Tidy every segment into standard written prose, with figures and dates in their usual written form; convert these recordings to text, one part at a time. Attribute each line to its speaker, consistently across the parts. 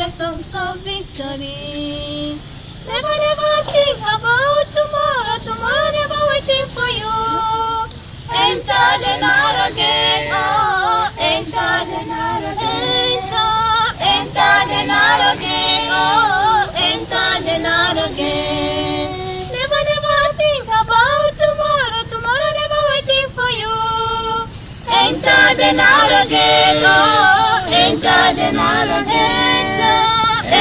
Speaker 1: the songs of victory. Never, never think about tomorrow. Tomorrow never waiting for you. Enter the narrow gate. Oh, enter the narrow gate. Enter the narrow gate. Oh, enter the narrow gate. Never, never think about tomorrow. Tomorrow never waiting for you. Enter the narrow gate. Oh, enter the narrow gate.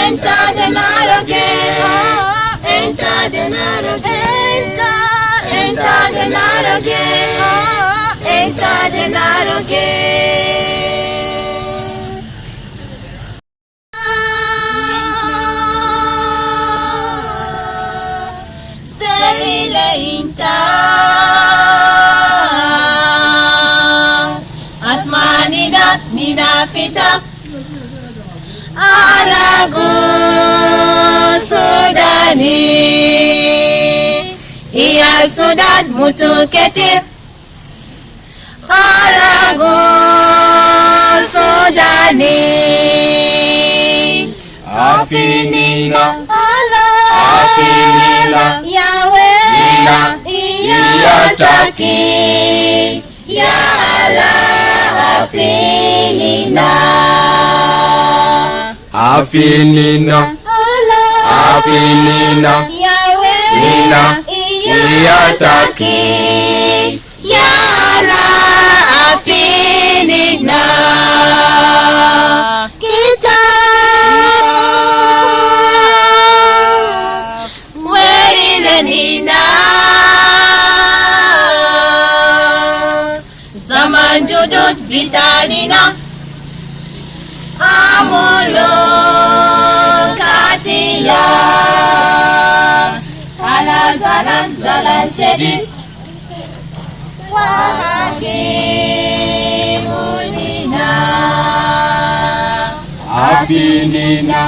Speaker 1: Enter the narrow gate. Oh, enter the narrow gate. Enter the narrow gate. Oh, enter the narrow gate. Selile inta asmanida ninafita alagu Sudani iyal Sudan mutu ketir alagu Sudani
Speaker 2: afinina
Speaker 1: Yahweh iyataki ya Allah afinina
Speaker 2: Yahweh iyataki
Speaker 1: ya Allah afinina kita nina zaman judud bitanina amulu katia ala zalan shedid wahakimulina
Speaker 2: afinina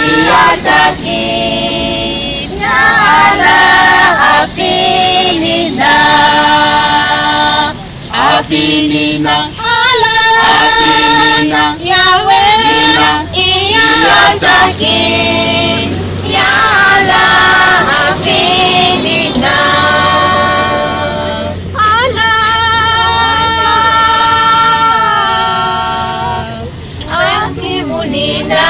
Speaker 1: iyataki ya Allah afinina Yahweh iyataki ya Allah afinina Akimulina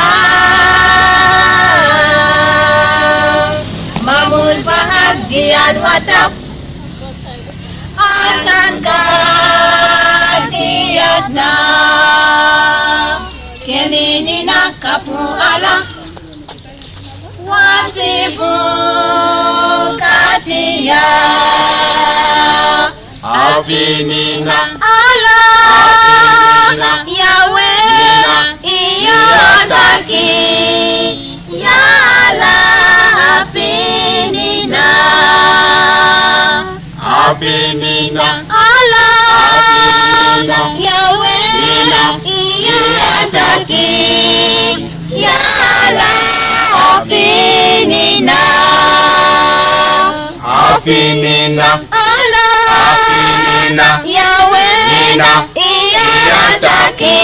Speaker 1: Mamul Fahad Jihad Watap Asanka Jihadna Keninina Kapu Ala Wasibu Katia
Speaker 2: afinina
Speaker 1: Allah Yahweh iyataki ya Allah afinina Allah Yahweh iyataki ya Allah afinina Allah Yahweh iyataki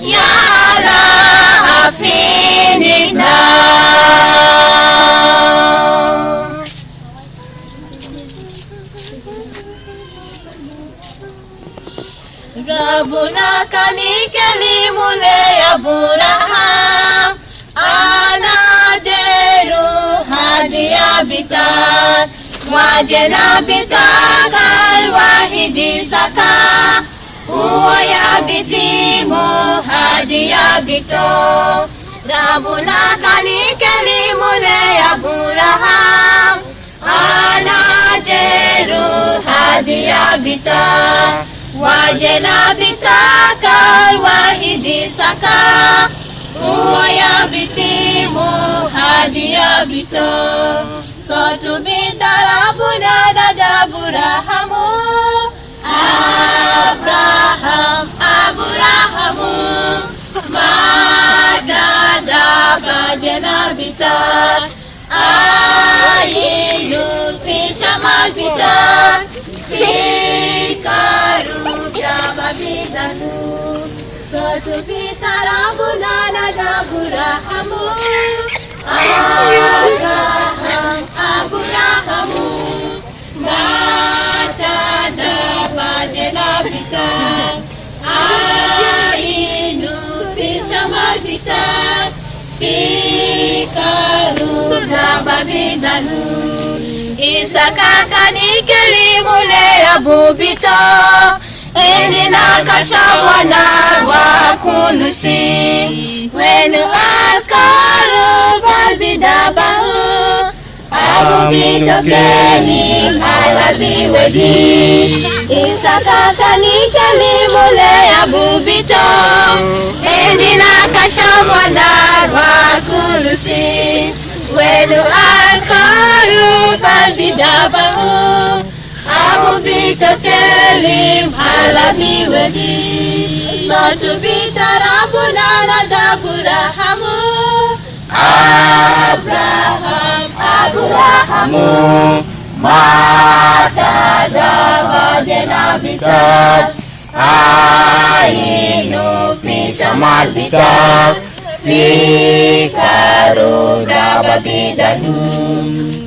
Speaker 1: ya Allah afinina Rabbuna kanikeli mule Abraham ana jeru hadia bitat wajena bitakal wahidi saka huwa ya bitimu hadia bito Rabbuna kanikeli mule Abraham ana jeru hadia bitat wajena bitakal wahidi saka huwa ya bitimu hadia bito sotu bitarabuna dadaburahamu Abrahamu madada bajena bitak ayilu fi shamal bitak fi karu jababida Babidanu. Suatu bitarabu nada Abrahamu. Abrahamu. Mata dabadena bita. Ainu fishamal bita. Fikaru Babidanu. Isaka kanikeli mule abubito. Enina kashamwana wakulushi. Wenu alkaru balbidabahu. Abubito keni malabi wedi. Isaka kanikeli mule abubito. Enina kashamwana wakulushi. Wenu alkaru balbidabahu. Abubito kelim alabi wedi. Suatu bitarabu nada Abrahamu. Abrahamu.
Speaker 2: Mata dabadena bita. Ainu fishamal bita. Fikaru Babidanu.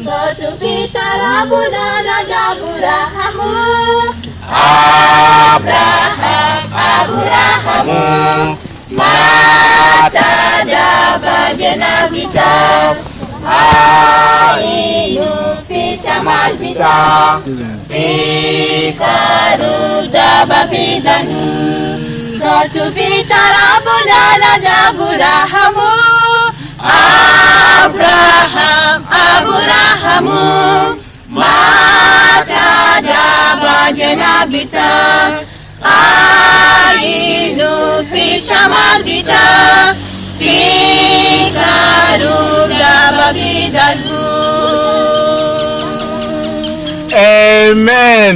Speaker 1: Suatu bitarabu nada Abrahamu.
Speaker 2: Abrahamu. Mata dabadena bita. Ainu fishamal bita. Fikaru Babidanu.
Speaker 1: Suatu bitarabu nada Abrahamu. Abrahamu. Mata dabadena bita. Ainu fishamal bita. Fikaru Babidanu.
Speaker 3: Amen.